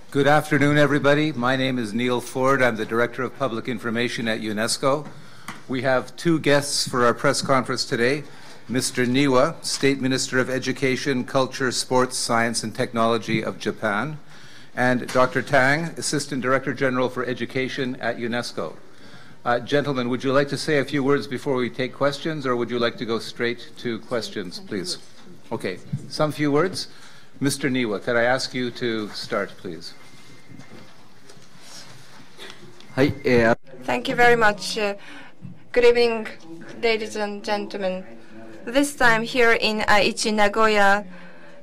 Good afternoon, everybody. My name is Neil Ford. I'm the Director of Public Information at UNESCO. We have two guests for our press conference today. Mr. Niwa, State Minister of Education, Culture, Sports, Science and Technology of Japan, and Dr. Tang, Assistant Director General for Education at UNESCO. Gentlemen, would you like to say a few words before we take questions, or would you like to go straight to questions, please? Okay, some few words. Mr. Niwa, could I ask you to start, please? Thank you very much. Good evening, ladies and gentlemen. This time here in Aichi-Nagoya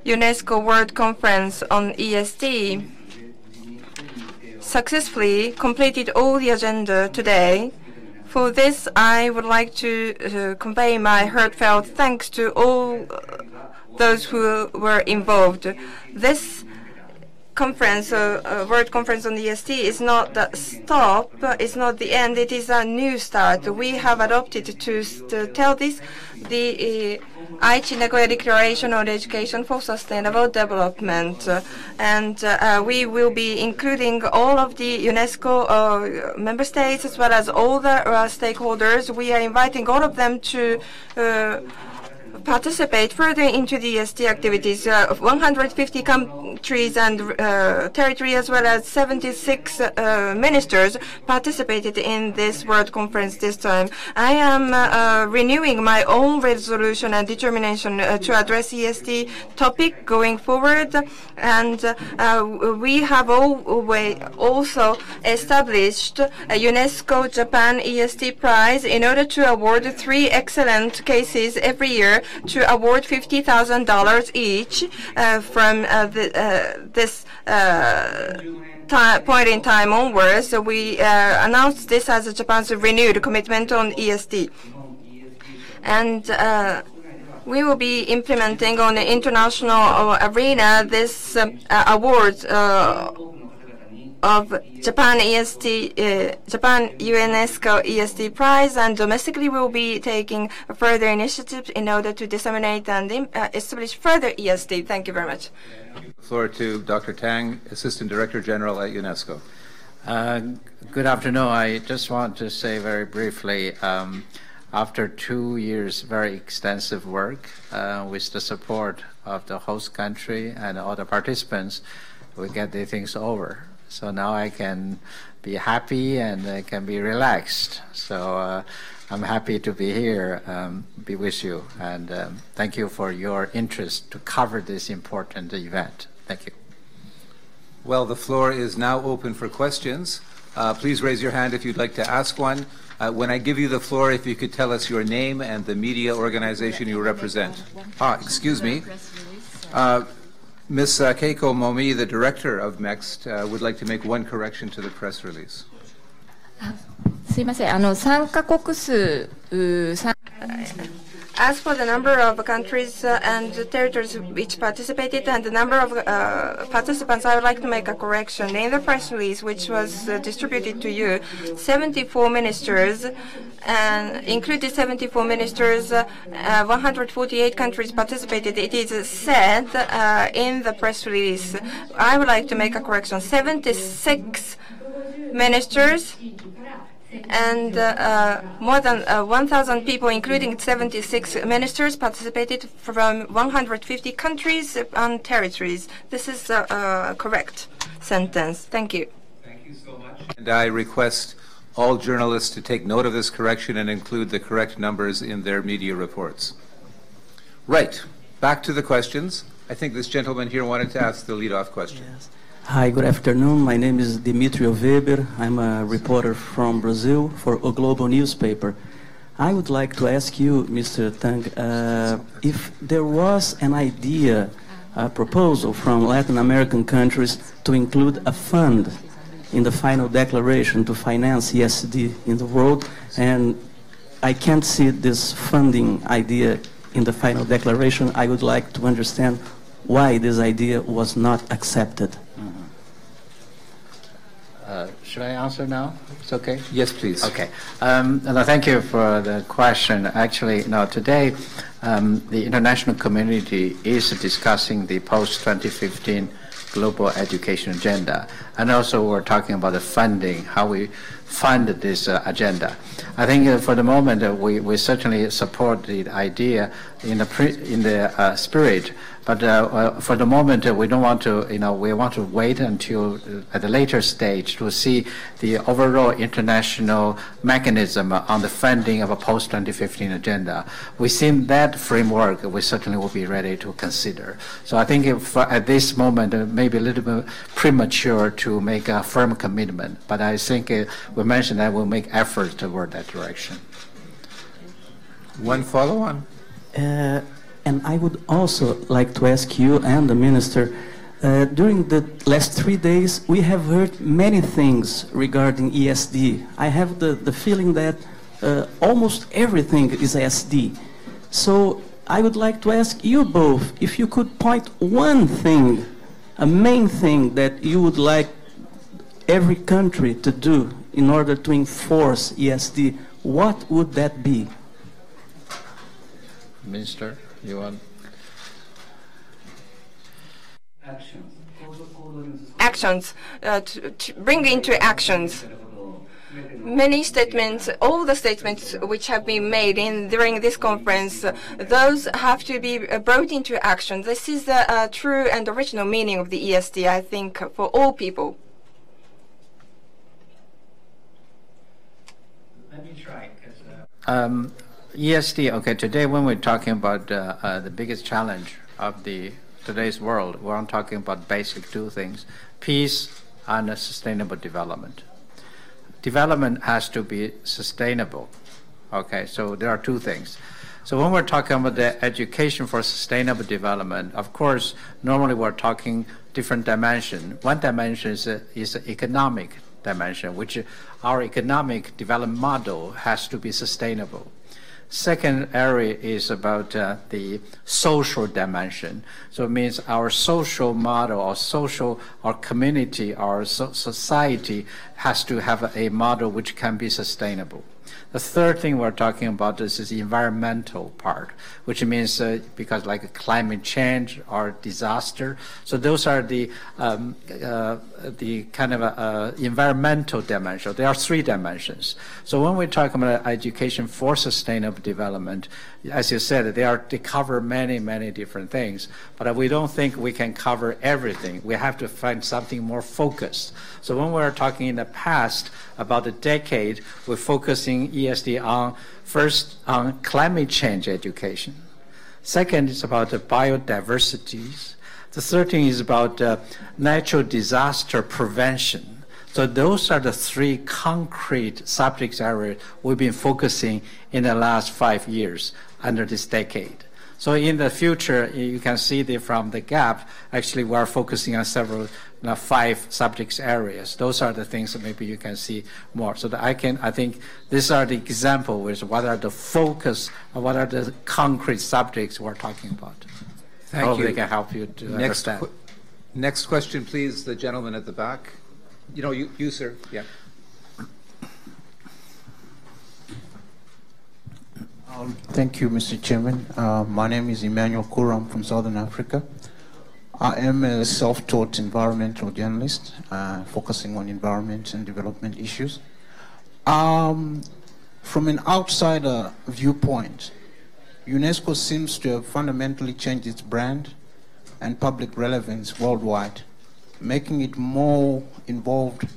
UNESCO World Conference on ESD, successfully completed all the agenda today. For this, I would like to convey my heartfelt thanks to all those who were involved. This conference, World Conference on ESD, is not the stop, it's not the end, it is a new start. We have adopted to tell this the Aichi-Nagoya Declaration on Education for Sustainable Development. And we will be including all of the UNESCO member states as well as all the stakeholders. We are inviting all of them to participate further into the ESD activities. 150 countries and territories as well as 76 ministers participated in this World Conference this time. I am renewing my own resolution and determination to address ESD topic going forward, and we have also established a UNESCO Japan ESD Prize in order to award 3 excellent cases every year to award $50,000 each from this point in time onwards. So we announced this as Japan's renewed commitment on ESD. And we will be implementing on the international arena this award of Japan Japan UNESCO ESD Prize, and domestically we will be taking further initiatives in order to disseminate and establish further ESD. Thank you very much. Floor to Dr. Tang, Assistant Director General at UNESCO. Good afternoon. I just want to say very briefly, after 2 years very extensive work with the support of the host country and all the participants, we get the things over. So now I can be happy and I can be relaxed. So I'm happy to be here, be with you, and thank you for your interest to cover this important event. Thank you. Well, the floor is now open for questions. Please raise your hand if you'd like to ask one. When I give you the floor, if you could tell us your name and the media organization you represent. Excuse me. Ms. Keiko Momi, the director of MEXT, would like to make one correction to the press release. すいません。参加国数 As for the number of countries and territories which participated and the number of participants, I would like to make a correction. In the press release, which was distributed to you, 74 ministers, and included 74 ministers, 148 countries participated. It is said in the press release. I would like to make a correction. 76 ministers and more than 1,000 people, including 76 ministers, participated from 150 countries and territories. This is a correct sentence. Thank you. Thank you so much. And I request all journalists to take note of this correction and include the correct numbers in their media reports. Right. Back to the questions. I think this gentleman here wanted to ask the lead-off question. Yes. Hi, good afternoon. My name is Dimitrio Weber. I'm a reporter from Brazil for O Globo newspaper. I would like to ask you, Mr. Tang, if there was an idea, a proposal from Latin American countries to include a fund in the final declaration to finance ESD in the world, and I can't see this funding idea in the final declaration. I would like to understand why this idea was not accepted. Should I answer now? It's okay? Yes, please. Okay. Thank you for the question. Actually, today the international community is discussing the post-2015 global education agenda. And also we're talking about the funding, how we fund this agenda. I think for the moment we certainly support the idea in the spirit, but for the moment we don't want to, we want to wait until at a later stage to see the overall international mechanism on the funding of a post-2015 agenda. Within that framework, we certainly will be ready to consider. So I think at this moment, it may be a little bit premature to make a firm commitment, but I think we mentioned that we'll make efforts toward that direction. One follow-on. And I would also like to ask you and the Minister, during the last 3 days, we have heard many things regarding ESD. I have the feeling that almost everything is SD. So I would like to ask you both if you could point one thing, a main thing that you would like every country to do in order to enforce ESD, what would that be? Minister, you want? Actions, to bring into actions. Many statements, all the statements which have been made during this conference, those have to be brought into action. This is the true and original meaning of the ESD, I think, for all people. Let me try. ESD, okay, today when we're talking about the biggest challenge of today's world, we're talking about basic two things, peace and sustainable development. Development has to be sustainable, okay, so there are two things. So when we're talking about the education for sustainable development, of course, normally we're talking different dimensions. One dimension is economic dimension, which our economic development model has to be sustainable. Second area is about the social dimension. So it means our social model, our community, our society has to have a model which can be sustainable. The third thing we're talking about is the environmental part, which means because like climate change or disaster. So those are the kind of environmental dimension. There are three dimensions. So when we talk about education for sustainable development, as you said, they cover many, many different things. But we don't think we can cover everything. We have to find something more focused. So when we're talking in the past about a decade, we're focusing ESD on first on climate change education. Second is about the biodiversity. The third thing is about natural disaster prevention. So those are the three concrete subject areas we've been focusing in the last 5 years under this decade. So in the future, you can see from the gap, actually we are focusing on several, 5 subject areas. Those are the things that maybe you can see more. So that I think these are the example with what are the focus, or what are the concrete subjects we're talking about. Thank Hopefully you. they can help you to understand. Next question, please, the gentleman at the back. You sir. Yeah. Thank you, Mr. Chairman. My name is Emmanuel Kuram from Southern Africa. I am a self-taught environmental journalist, focusing on environment and development issues. From an outsider viewpoint, UNESCO seems to have fundamentally changed its brand and public relevance worldwide, making it more involved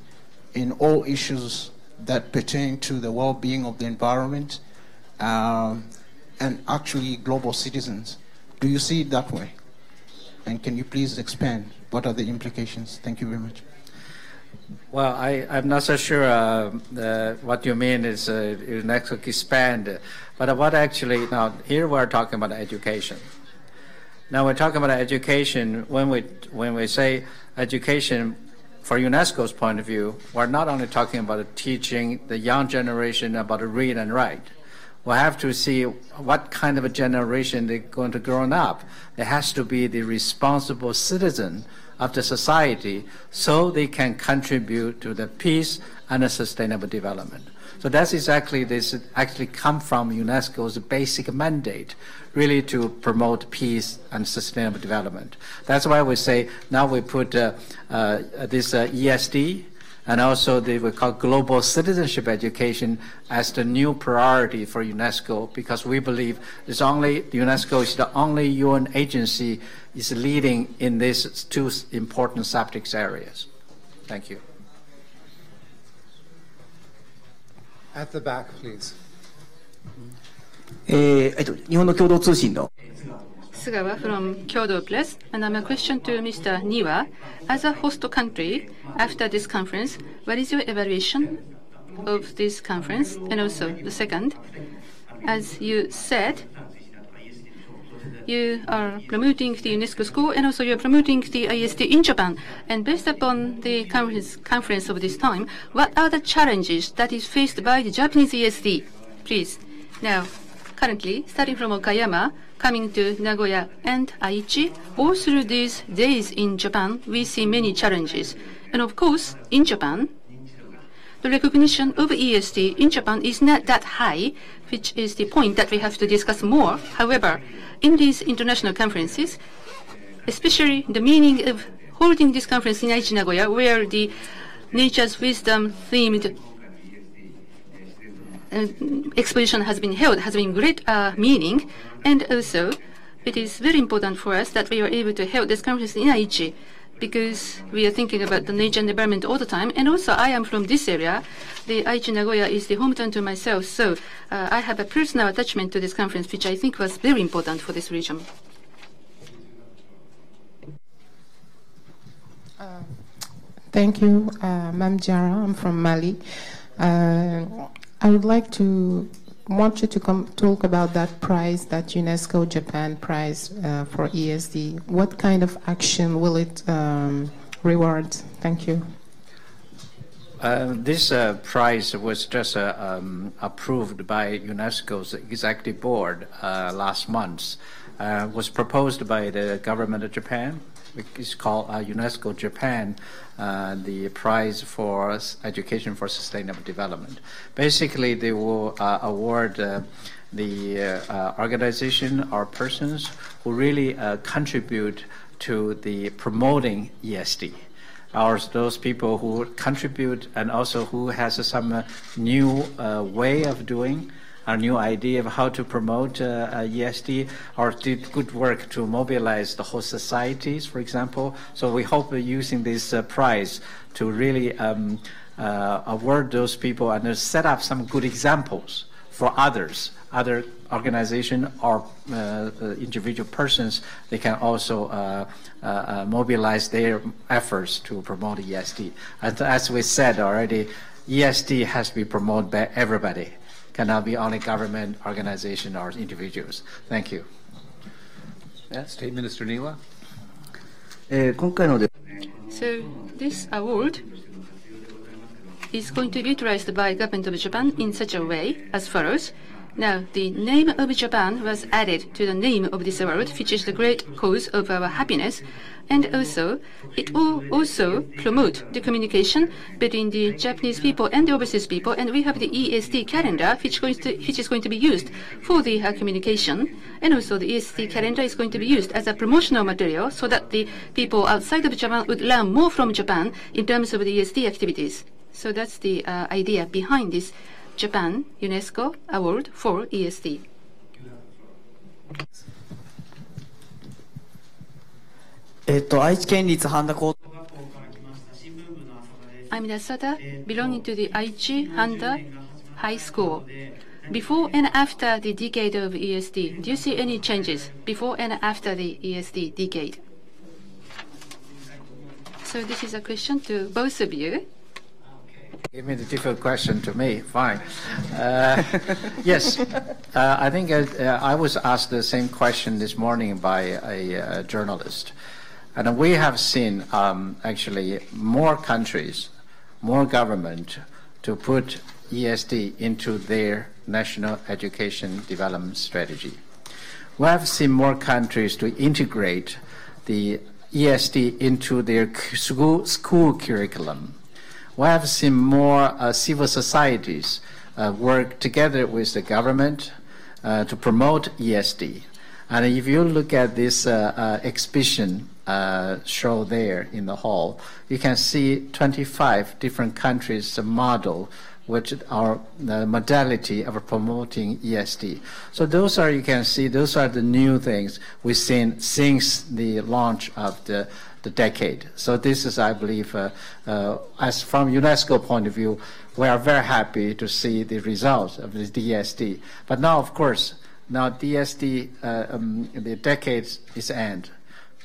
in all issues that pertain to the well-being of the environment and actually global citizens. Do you see it that way? And can you please expand? What are the implications? Thank you very much. Well, I'm not so sure what you mean is next expand. But what actually, now here we're talking about education. Now we're talking about education, when we say education for UNESCO's point of view, we're not only talking about teaching the young generation about read and write. We have to see what kind of a generation they're going to grow up. There has to be the responsible citizen of the society so they can contribute to the peace and the sustainable development. So that's exactly this actually come from UNESCO's basic mandate, really to promote peace and sustainable development. That's why we say now we put this ESD and also we call global citizenship education as the new priority for UNESCO, because we believe UNESCO is the only UN agency is leading in these two important subject areas. Thank you. At the back, please. 日本の共同通信の Sugawa from Kyodo Press, and I'm a question to Mr. Niwa. As a host country, after this conference, what is your evaluation of this conference? And also, the second, as you said, you are promoting the UNESCO school, and also you're promoting the ISD in Japan. And based upon the conference of this time, what are the challenges that is faced by the Japanese ESD? Please. Now, currently, starting from Okayama, coming to Nagoya and Aichi, all through these days in Japan, we see many challenges. And of course, in Japan, the recognition of ESD in Japan is not that high, which is the point that we have to discuss more. However, in these international conferences, especially the meaning of holding this conference in Aichi-Nagoya, where the nature's wisdom themed exposition has been held, has been great meaning. And also, it is very important for us that we are able to hold this conference in Aichi, because we are thinking about the nature and environment all the time. And also, I am from this area. The Aichi-Nagoya is the hometown to myself, so I have a personal attachment to this conference, which I think was very important for this region. Thank you, Mam Jara. I'm from Mali. I would want you to talk about that prize, that UNESCO Japan prize for ESD. What kind of action will it reward? Thank you. This prize was just approved by UNESCO's executive board last month. Was proposed by the government of Japan. It's called UNESCO Japan, the prize for education for sustainable development. Basically, they will award the organization or persons who really contribute to the promoting ESD, or those people who contribute and also who has some new way of doing, a new idea of how to promote ESD, or did good work to mobilize the whole societies, for example. So we hope using this prize to really award those people and set up some good examples for others, other organizations or individual persons. They can also mobilize their efforts to promote ESD. And as we said already, ESD has to be promoted by everybody. Cannot be only government, organization, or individuals. Thank you. Yes, State Minister Niwa. So this award is going to be utilized by government of Japan in such a way as follows. Now, the name of Japan was added to the name of this award, which is the great cause of our happiness. And also, it will also promote the communication between the Japanese people and the overseas people. And we have the ESD calendar, which is going to be used for the communication. And also, the ESD calendar is going to be used as a promotional material so that the people outside of Japan would learn more from Japan in terms of the ESD activities. So that's the idea behind this Japan UNESCO Award for ESD. I'm Nasada, belonging to the Aichi Handa High School. Before and after the decade of ESD, do you see any changes before and after the ESD decade? So this is a question to both of you. Give me the difficult question to me. Fine. Yes, I think I was asked the same question this morning by a journalist. And we have seen actually more countries, more government to put ESD into their national education development strategy. We have seen more countries to integrate the ESD into their school curriculum. We have seen more civil societies work together with the government to promote ESD. And if you look at this exhibition show there in the hall, you can see 25 different countries' model, which are the modality of promoting ESD. So those are, you can see, those are the new things we've seen since the launch of the decade. So this is, I believe, as from UNESCO point of view, we are very happy to see the results of the DSD. But now, of course, now DSD, the decade is end.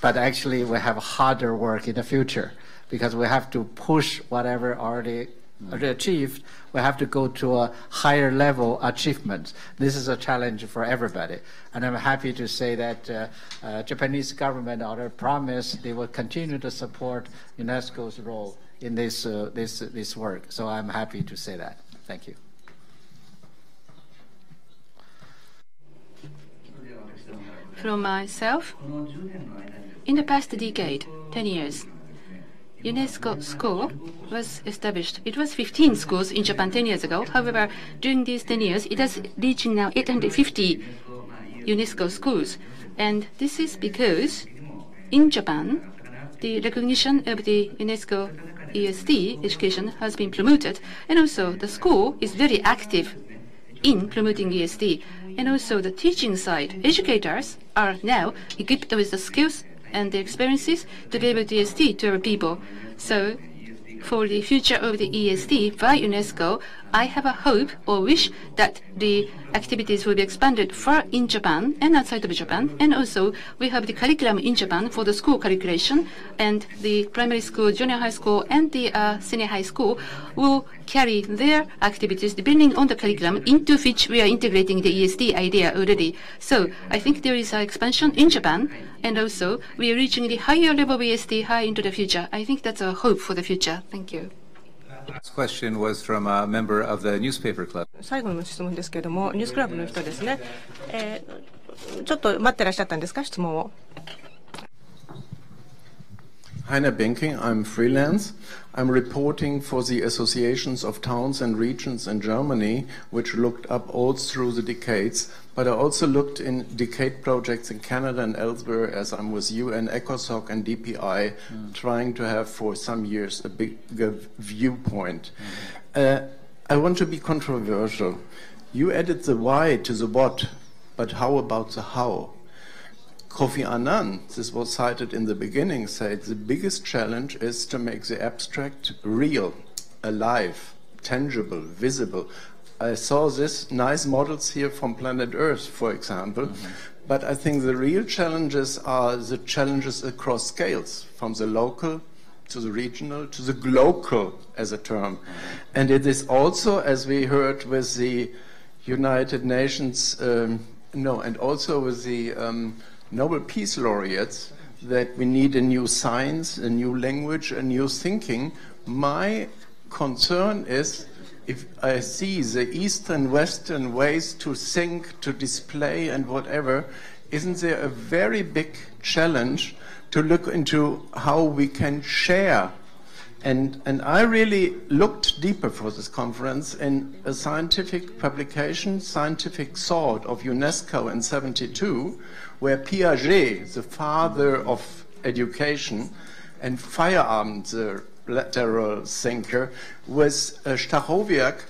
But actually, we have harder work in the future because we have to push whatever already achieved. We have to go to a higher level achievement. This is a challenge for everybody. And I'm happy to say that Japanese government already promised they will continue to support UNESCO's role in this work. So I'm happy to say that. Thank you. From myself, in the past decade, 10 years, UNESCO School was established. It was 15 schools in Japan 10 years ago. However, during these 10 years, it is reaching now 850 UNESCO schools. And this is because in Japan, the recognition of the UNESCO ESD education has been promoted, and also the school is very active in promoting ESD. And also the teaching side, educators are now equipped with the skills and the experiences to be able to ESD to our people. So for the future of the ESD by UNESCO, I have a hope or wish that the activities will be expanded far in Japan and outside of Japan. And also we have the curriculum in Japan for the school curriculum, and the primary school, junior high school, and the senior high school will carry their activities depending on the curriculum into which we are integrating the ESD idea already. So I think there is an expansion in Japan, and also we are reaching the higher level of ESD high into the future. I think that's a hope for the future. Thank you. Last question was from a member of the newspaper club. 最後の質問ですけれども、ニュースクラブの人ですね。ちょっと待ってらっしゃったんですか、質問を。Heiner Benking, I'm freelance. I'm reporting for the associations of towns and regions in Germany, which looked up all through the decades, but I also looked in decade projects in Canada and elsewhere, as I'm with UN, ECOSOC and DPI, trying to have for some years a bigger viewpoint. I want to be controversial. You added the why to the what, but how about the how? Kofi Annan, this was cited in the beginning, said the biggest challenge is to make the abstract real, alive, tangible, visible. I saw this nice models here from planet Earth, for example, but I think the real challenges are the challenges across scales, from the local to the regional to the global as a term. And it is also, as we heard with the United Nations, and also with the Nobel Peace Laureates, that we need a new science, a new language, a new thinking. My concern is if I see the Eastern, Western ways to think, to display and whatever, isn't there a very big challenge to look into how we can share? And I really looked deeper for this conference in a scientific publication, Scientific Thought of UNESCO in '72, where Piaget, the father of education, and Feyerabend, the lateral thinker, with Stachowiak,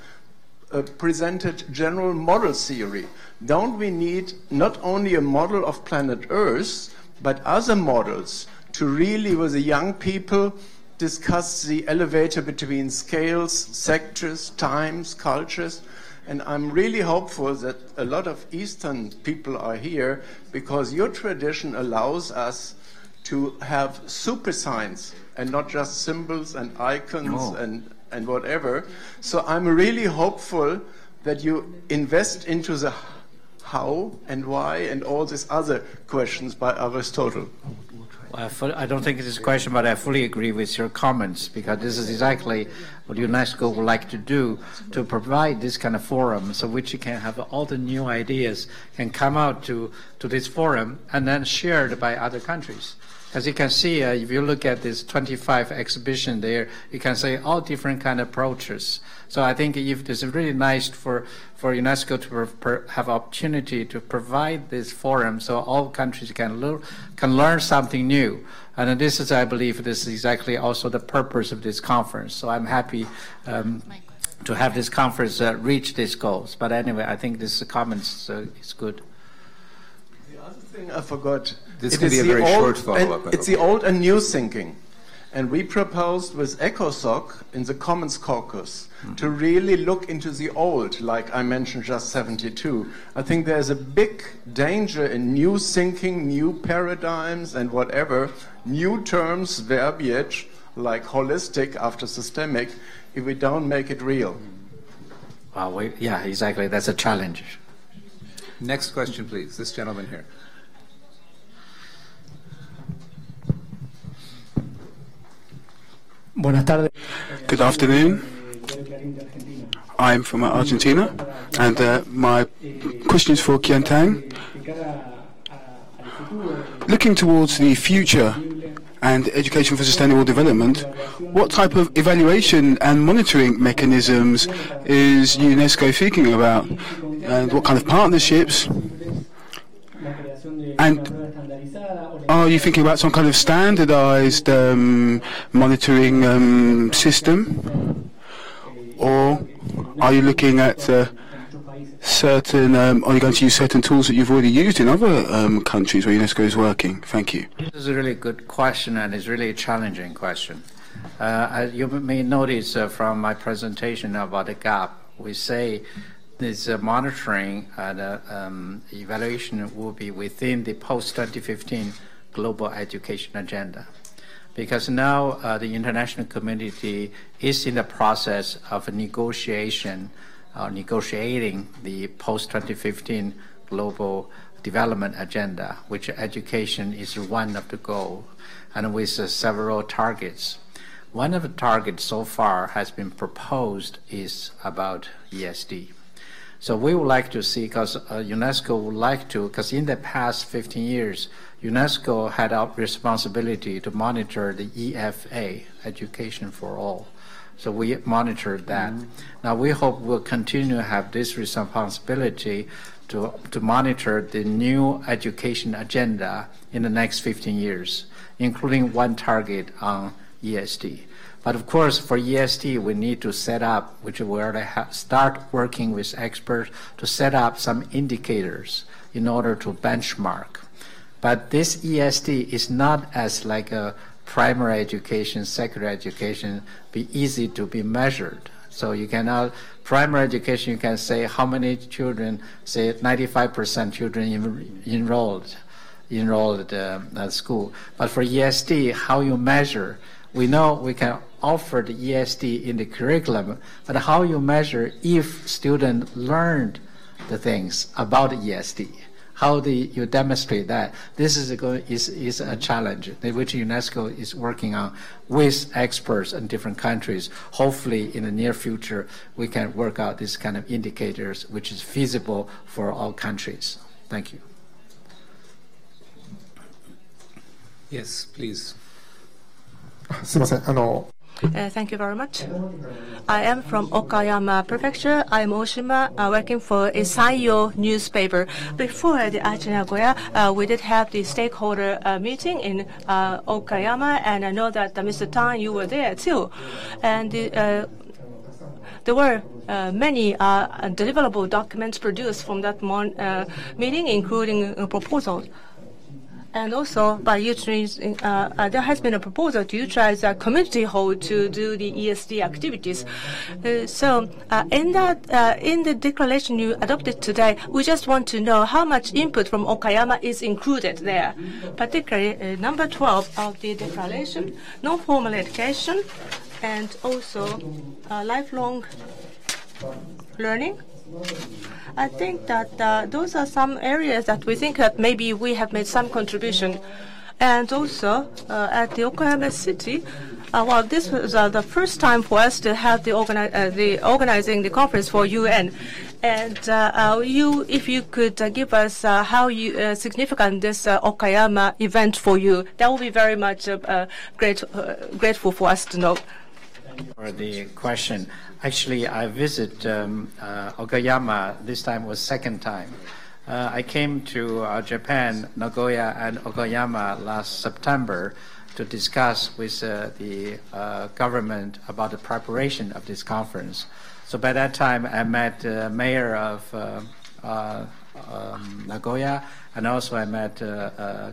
presented general model theory. Don't we need not only a model of planet Earth, but other models to really, with the young people, discuss the elevator between scales, sectors, times, cultures? And I'm really hopeful that a lot of Eastern people are here because your tradition allows us to have super science and not just symbols and icons and whatever. So I'm really hopeful that you invest into the how and why and all these other questions by Aristotle. I don't think it is a question, but I fully agree with your comments, because this is exactly what UNESCO would like to do, to provide this kind of forum, so which you can have all the new ideas can come out to this forum and then shared by other countries. As you can see, if you look at this 25 exhibition there, you can see all different kind of approaches. So I think if it's really nice for UNESCO to have opportunity to provide this forum so all countries can learn something new. And this is, I believe, this is exactly also the purpose of this conference. So I'm happy to have this conference reach these goals. But anyway, I think this comments is good. The other thing I forgot. This can be a very short follow-up. It's the old and new thinking. And we proposed with ECOSOC in the Commons Caucus to really look into the old, like I mentioned just 72. I think there's a big danger in new thinking, new paradigms and whatever, new terms, verbiage, like holistic after systemic, if we don't make it real. Well, yeah, exactly. That's a challenge. Next question, please. This gentleman here. Good afternoon. I'm from Argentina, and my question is for Kian Tang. Looking towards the future and education for sustainable development, what type of evaluation and monitoring mechanisms is UNESCO thinking about, and what kind of partnerships? And are you thinking about some kind of standardized monitoring system? Or are you looking at certain, are you going to use certain tools that you've already used in other countries where UNESCO is working? Thank you. This is a really good question, and it's really a challenging question. As you may notice from my presentation about the gap, we say this monitoring and evaluation will be within the post-2015 global education agenda. Because now the international community is in the process of negotiating the post-2015 global development agenda, which education is one of the goals, and with several targets. One of the targets so far has been proposed is about ESD. So we would like to see, because UNESCO would like to, because in the past 15 years, UNESCO had a responsibility to monitor the EFA, Education for All. So we monitored that. Now we hope we'll continue to have this responsibility to monitor the new education agenda in the next 15 years, including one target on ESD. But of course, for ESD, we need to set up, which we already start working with experts to set up some indicators in order to benchmark. But this ESD is not as like a primary education, secondary education, be easy to be measured. So you cannot, primary education, you can say how many children, say 95% children enrolled at school. But for ESD, how you measure, we know we can offer the ESD in the curriculum, but how you measure if students learned the things about ESD? How do you demonstrate that? This is a challenge which UNESCO is working on with experts in different countries. Hopefully, in the near future, we can work out this kind of indicators which is feasible for all countries. Thank you. Yes, please. Thank you very much. I am from Okayama Prefecture. I am Oshima, working for a Saiyo newspaper. Before the Aichi-Nagoya, we did have the stakeholder meeting in Okayama, and I know that Mr. Tan, you were there too. And there were many deliverable documents produced from that meeting, including proposals. And also, by utilizing, there has been a proposal to utilize a community hall to do the ESD activities. In the declaration you adopted today, we just want to know how much input from Okayama is included there. Particularly, number 12 of the declaration, non-formal education, and also lifelong learning. I think that those are some areas that we think that maybe we have made some contribution. And also, at the Nagoya City, well, this was the first time for us to have the organizing the conference for UN. And if you could give us how significant this Okayama event for you, that would be very much grateful for us to know. For the question, actually, I visited Okayama. This time was second time. I came to Japan, Nagoya, and Okayama last September to discuss with the government about the preparation of this conference. So by that time, I met the mayor of Nagoya, and also I met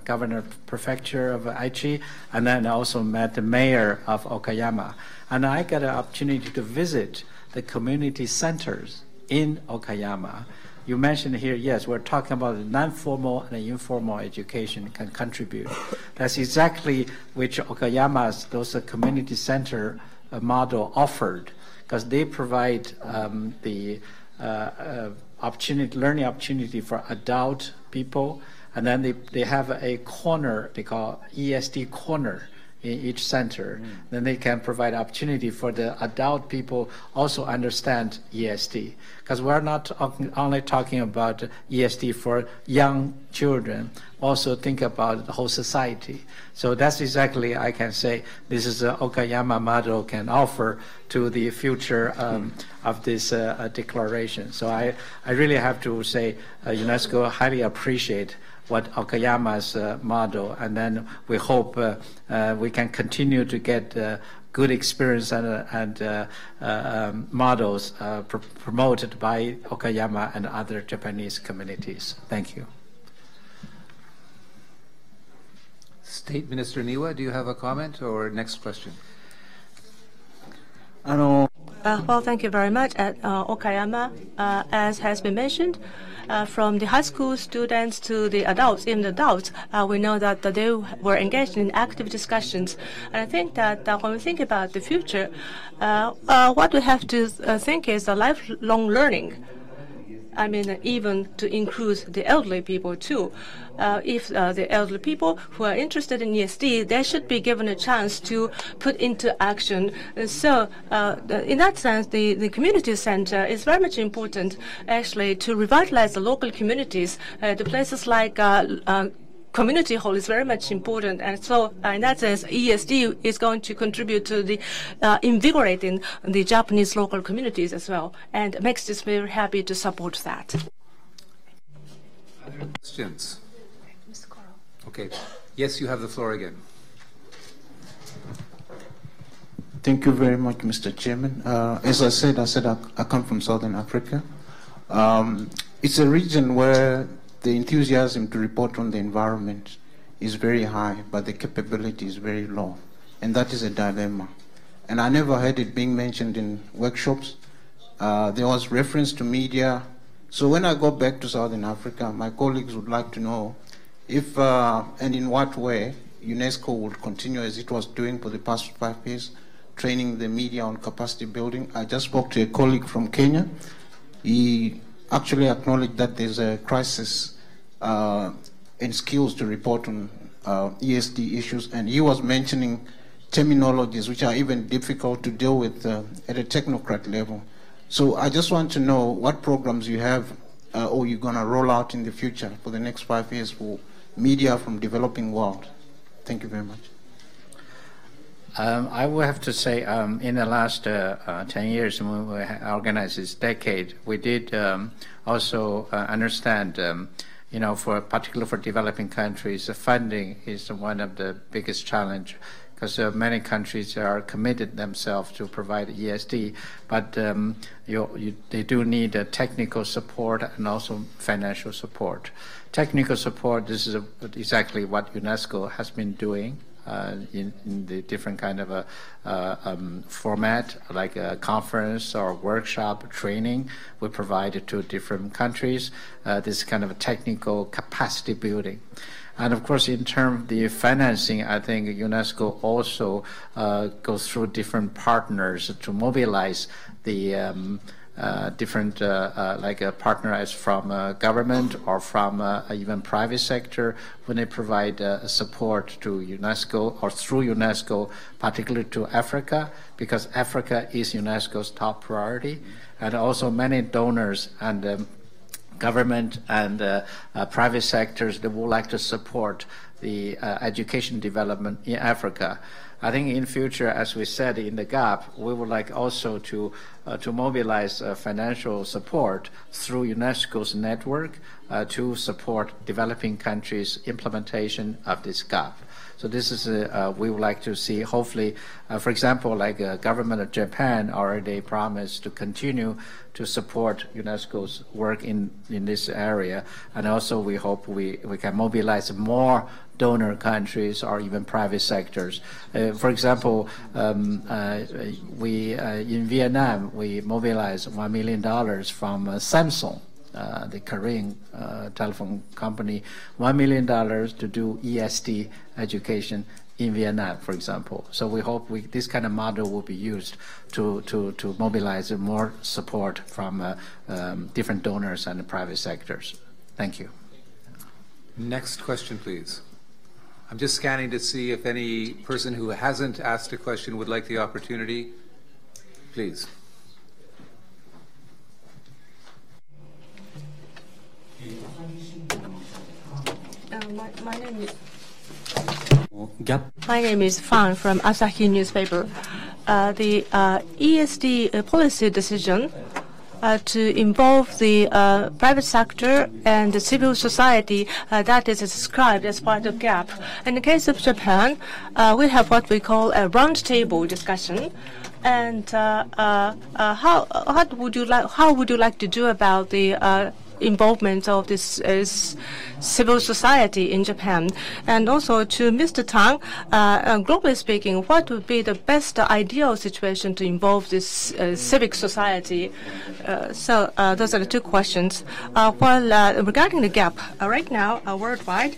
governor prefecture of Aichi, and then also met the mayor of Okayama. And I got an opportunity to visit the community centers in Okayama. You mentioned here, yes, we're talking about non-formal and informal education can contribute. That's exactly which Okayama's, those community center model offered, because they provide the learning opportunity for adult people, and then they have a corner, they call ESD corner in each center. Then they can provide opportunity for the adult people also understand ESD. Because we're not only talking about ESD for young children, also think about the whole society. So that's exactly, I can say, this is a Okayama model can offer to the future of this declaration. So I really have to say UNESCO highly appreciate what Okayama's model, and then we hope we can continue to get good experience and models promoted by Okayama and other Japanese communities. Thank you. State Minister Niwa, do you have a comment or next question? Well, thank you very much. At Okayama, as has been mentioned, from the high school students to the adults, even the adults, we know that they were engaged in active discussions. And I think that when we think about the future, what we have to think is a lifelong learning. I mean, even to include the elderly people too. If the elderly people who are interested in ESD, they should be given a chance to put into action. So in that sense, the community center is very much important, actually, to revitalize the local communities. The places like community hall is very much important, and so in that sense, ESD is going to contribute to the invigorating the Japanese local communities as well, and makes us very happy to support that. Other questions? Okay. Yes, you have the floor again. Thank you very much, Mr. Chairman. As I said I come from Southern Africa. It's a region where the enthusiasm to report on the environment is very high, but the capability is very low. And that is a dilemma. And I never heard it being mentioned in workshops. There was reference to media. So when I go back to Southern Africa, my colleagues would like to know if and in what way UNESCO would continue as it was doing for the past 5 years, training the media on capacity building. I just spoke to a colleague from Kenya. He actually acknowledged that there's a crisis in skills to report on ESD issues, and he was mentioning terminologies which are even difficult to deal with at a technocrat level. So I just want to know what programs you have or you're going to roll out in the future for the next 5 years for media from developing world. Thank you very much. I will have to say, in the last 10 years, when we organized this decade, we did also understand, particularly for developing countries, funding is one of the biggest challenge, because many countries are committed themselves to provide ESD, but they do need technical support and also financial support. Technical support, this is exactly what UNESCO has been doing. In the different kind of a format, like a conference or workshop training, we provide it to different countries. This kind of a technical capacity building. And of course, in terms of the financing, I think UNESCO also goes through different partners to mobilize the different like a partner as from government or from even private sector when they provide support to UNESCO or through UNESCO, particularly to Africa, because Africa is UNESCO's top priority, and also many donors and government and private sectors that would like to support the education development in Africa. I think in future, as we said in the GAP, we would like also to mobilize financial support through UNESCO's network to support developing countries' implementation of this GAP. So this is we would like to see, hopefully, for example, like government of Japan already promised to continue to support UNESCO's work in this area, and also we hope we can mobilize more donor countries or even private sectors. For example, in Vietnam, we mobilized $1 million from Samsung, the Korean telephone company, $1 million to do ESD education in Vietnam, for example. So we hope this kind of model will be used to mobilize more support from different donors and the private sectors. Thank you. Next question, please. I'm just scanning to see if any person who hasn't asked a question would like the opportunity. Please. My name is Fan from Asahi newspaper. The ESD policy decision to involve the private sector and the civil society that is described as part of GAP. In the case of Japan, we have what we call a roundtable discussion. And how would you like to do about the involvement of this civil society in Japan? And also to Mr. Tang, globally speaking, what would be the best ideal situation to involve this civic society? So those are the two questions. Regarding the GAP, right now, worldwide,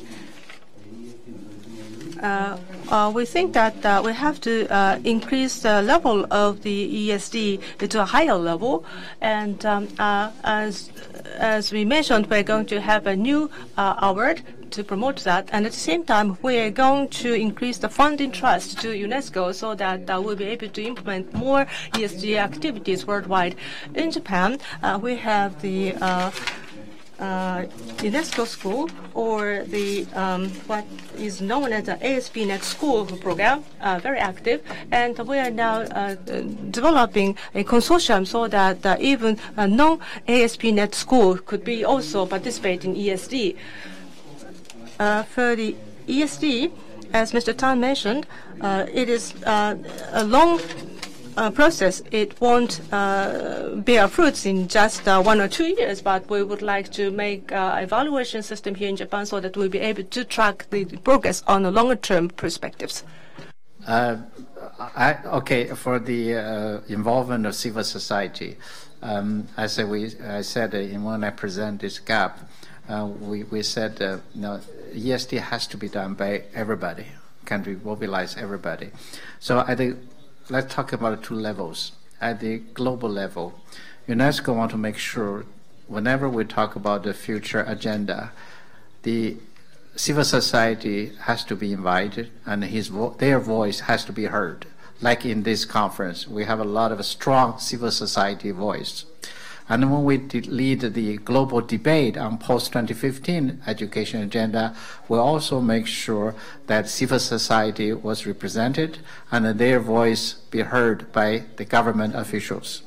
we think that we have to increase the level of the ESD to a higher level. And as we mentioned, we're going to have a new award to promote that. And at the same time, we are going to increase the funding trust to UNESCO so that we'll be able to implement more ESG activities worldwide. In Japan, we have the UNESCO school, or the what is known as the ASP.NET school program, very active, and we are now developing a consortium so that even a non-ASP.NET school could be also participate in ESD. For the ESD, as Mr. Tan mentioned, it is a long process. It won't bear fruits in just 1 or 2 years, but we would like to make an evaluation system here in Japan so that we'll be able to track the progress on the longer-term perspectives. Okay, for the involvement of civil society, I said when I present this GAP, we said ESD has to be done by everybody. Can we mobilize everybody? So I think let's talk about 2 levels. At the global level, UNESCO want to make sure whenever we talk about the future agenda, the civil society has to be invited and their voice has to be heard. Like in this conference, we have a lot of strong civil society voice. And when we lead the global debate on post-2015 education agenda, we also make sure that civil society was represented and that their voice be heard by the government officials.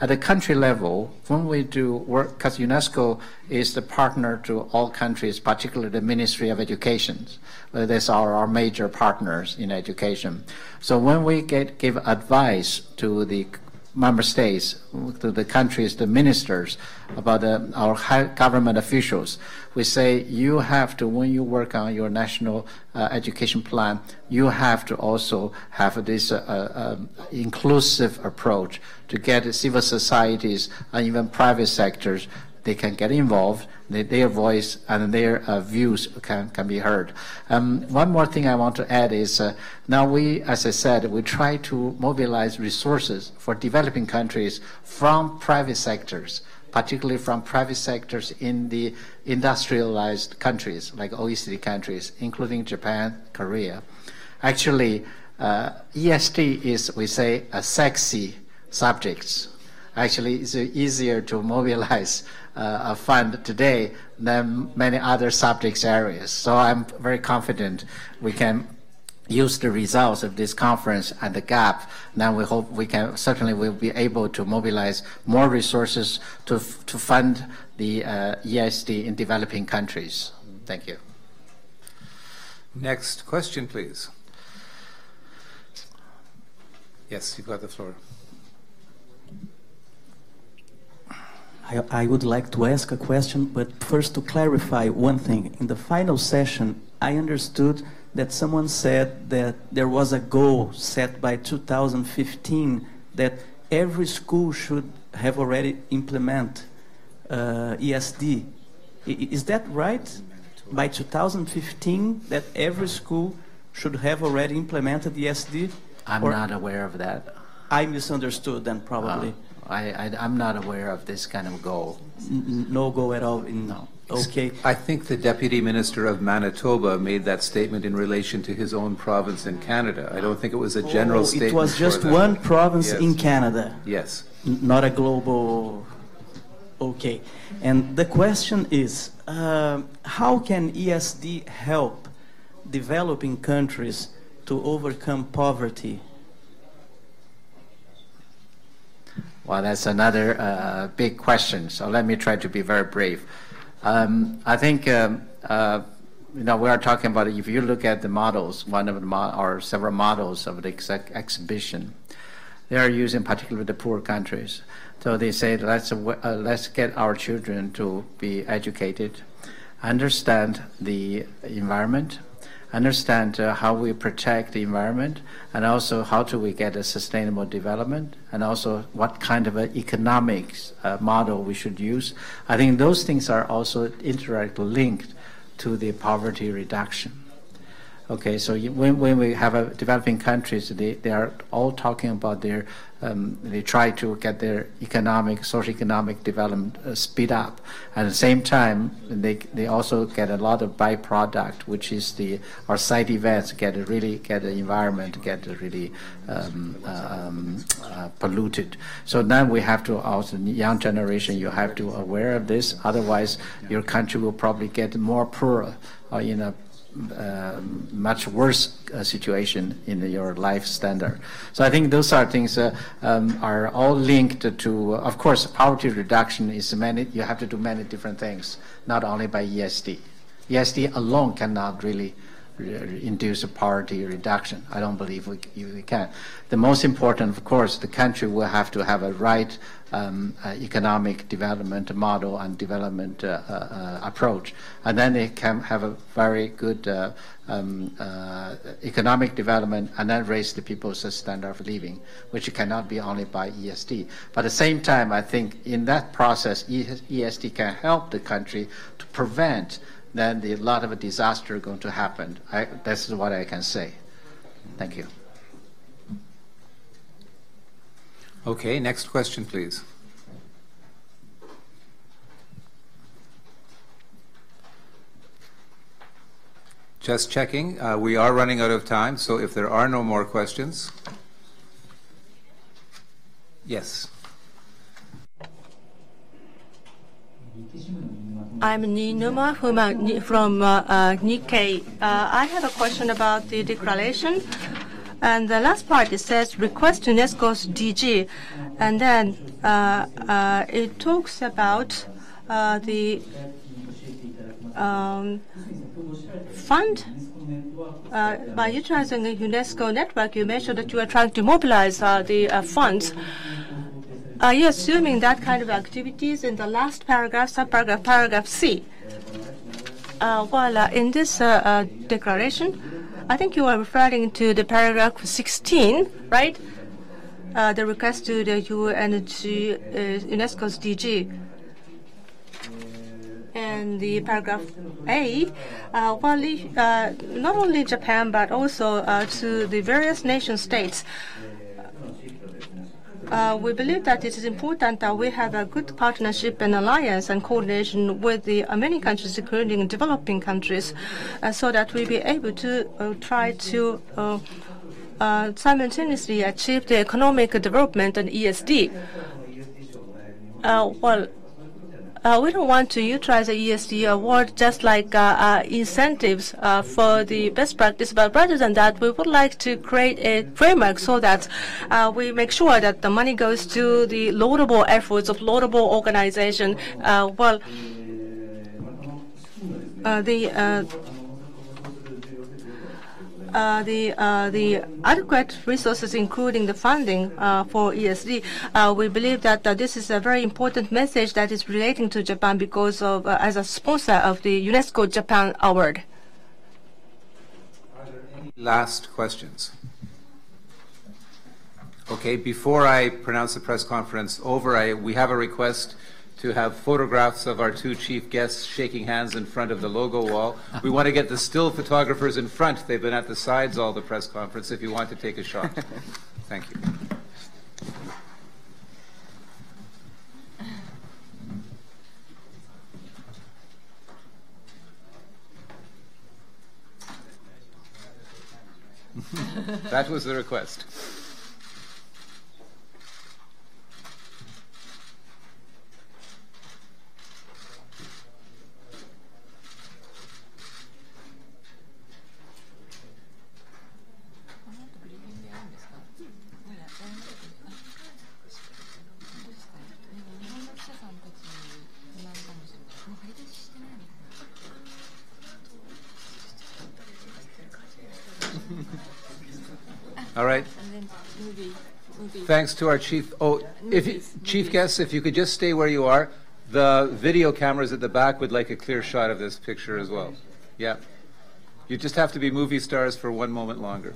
At the country level, when we do work, because UNESCO is the partner to all countries, particularly the Ministry of Education. These are our major partners in education. So when we give advice to the member states, to the countries, the ministers, about our high government officials, we say you have to, when you work on your national education plan, you have to also have this inclusive approach to get civil societies and even private sectors they can get involved, their voice and their views can be heard. One more thing I want to add is now we, as I said, we try to mobilize resources for developing countries from private sectors, particularly from private sectors in the industrialized countries like OECD countries, including Japan, Korea. Actually, ESD is, we say, a sexy subject. Actually, it's easier to mobilize a fund today than many other subject areas. So I'm very confident we can use the results of this conference and the gap. Now we hope we can, certainly we'll be able to mobilize more resources to fund the ESD in developing countries. Thank you. Next question, please. Yes, you've got the floor. I would like to ask a question, but first to clarify one thing. In the final session, I understood that someone said that there was a goal set by 2015 that every school should have already implemented ESD. Is that right? By 2015, that every school should have already implemented ESD? I'm not aware of that. I misunderstood then, probably. I'm not aware of this kind of goal. No goal at all? No. Okay. I think the Deputy Minister of Manitoba made that statement in relation to his own province in Canada. I don't think it was a general statement. It was just one province in Canada? Yes. Not a global... Okay. And the question is, how can ESD help developing countries to overcome poverty? Well, that's another big question. So let me try to be very brief. I think you know, we are talking about, if you look at the models, one of the or several models of the exhibition, they are using particularly the poor countries. So they say let's get our children to be educated, understand the environment, understand how we protect the environment, and also how do we get a sustainable development, and also what kind of an economics model we should use. I think those things are also indirectly linked to the poverty reduction. Okay, so when we have developing countries, they are all talking about their, they try to get their socio-economic development speed up. At the same time, they also get a lot of byproduct, which is our side events really get the environment really polluted. So now we have to also, young generation, you have to aware of this. Otherwise, your country will probably get more poor in a much worse situation in your life standard. So I think those are things are all linked to, of course, poverty reduction is you have to do many different things, not only by ESD. ESD alone cannot really induce a poverty reduction. I don't believe we can. The most important, of course, the country will have to have a right economic development model and development approach, and then they can have a very good economic development and then raise the people's standard of living, which cannot be only by ESD. But at the same time, I think in that process, ESD can help the country to prevent then a lot of disaster going to happen. This is what I can say. Thank you. Okay, next question, please. Just checking. We are running out of time, so if there are no more questions. Yes. I'm Ninuma from Nikkei. I have a question about the declaration. And the last part, it says, request UNESCO's DG. And then it talks about the fund. By utilizing the UNESCO network, you mentioned that you are trying to mobilize the funds. Are you assuming that kind of activities in the last paragraph, subparagraph, paragraph C? In this declaration, I think you are referring to the paragraph 16, right? The request to the UNESCO's DG. And the paragraph A, not only Japan but also to the various nation states, we believe that it is important that we have a good partnership and alliance and coordination with the many countries, including developing countries, so that we be able to try to simultaneously achieve the economic development and ESD. We don't want to utilize the ESD award just like incentives for the best practice, but rather than that, we would like to create a framework so that we make sure that the money goes to the laudable efforts of laudable organization. The adequate resources, including the funding for ESD, we believe that this is a very important message that is relating to Japan because of as a sponsor of the UNESCO Japan Award. Are there any last questions? Okay, before I pronounce the press conference over, we have a request to have photographs of our two chief guests shaking hands in front of the logo wall. We want to get the still photographers in front. They've been at the sides all the press conference if you want to take a shot. Thank you. That was the request. All right. Thanks to our chief. Chief guests, if you could just stay where you are. The video cameras at the back would like a clear shot of this picture as well. Yeah. You just have to be movie stars for one moment longer.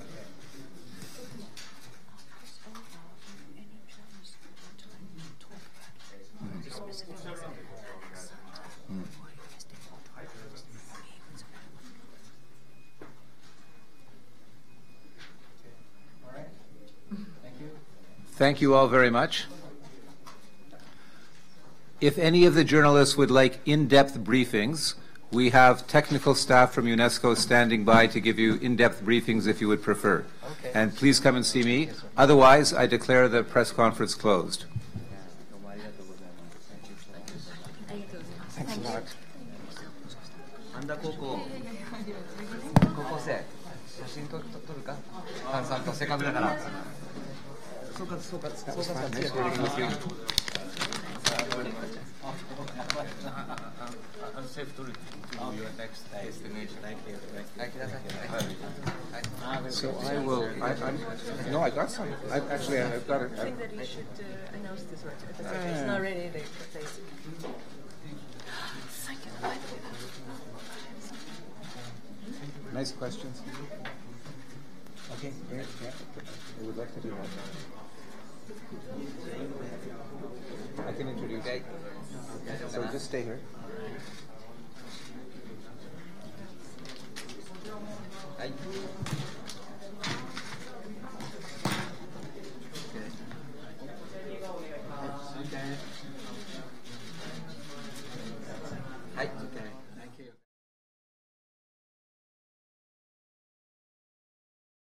Thank you all very much. If any of the journalists would like in-depth briefings, we have technical staff from UNESCO standing by to give you in-depth briefings if you would prefer. Okay. And please come and see me. Otherwise, I declare the press conference closed. Thanks a lot. 総括 Nice working with you. I'm safe to your next destination. Thank you. So I will. No, I got some. I've got it. I think that you should announce this right because if it's not ready, they place it. Thank you. Nice questions. Okay, great. Yeah, I would like to do that. I can introduce you. So just stay here. Hi.